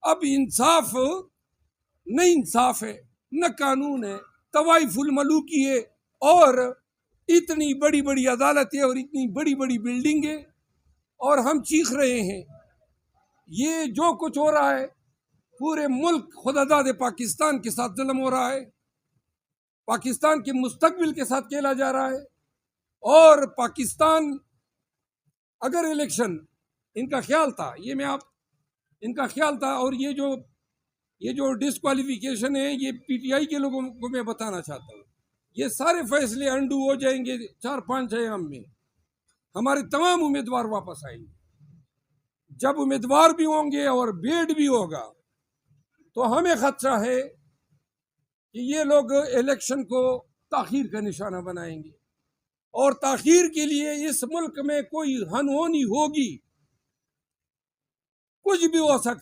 अब इंसाफ न इंसाफ है, न कानून है, तवाइफुल मलूकी है, और इतनी बड़ी बड़ी अदालतें और इतनी बड़ी बड़ी बिल्डिंगें, और हम चीख रहे हैं। ये जो कुछ हो रहा है, पूरे मुल्क खुदादाद पाकिस्तान के साथ जुल्म हो रहा है, पाकिस्तान के मुस्तकबिल के साथ खेला जा रहा है। और पाकिस्तान अगर इलेक्शन, इनका ख्याल था, ये मैं आप इनका ख्याल था, और ये जो डिस्क्वालिफिकेशन है, ये पीटीआई के लोगों को मैं बताना चाहता हूँ, ये सारे फैसले अंडू हो जाएंगे 4-5 अयाम में। हमारे तमाम उम्मीदवार वापस आएंगे। जब उम्मीदवार भी होंगे और बेड भी होगा, तो हमें खतरा है कि ये लोग इलेक्शन को ताखीर का निशाना बनाएंगे, और ताखीर के लिए इस मुल्क में कोई अनहोनी होगी, कुछ भी हो सकता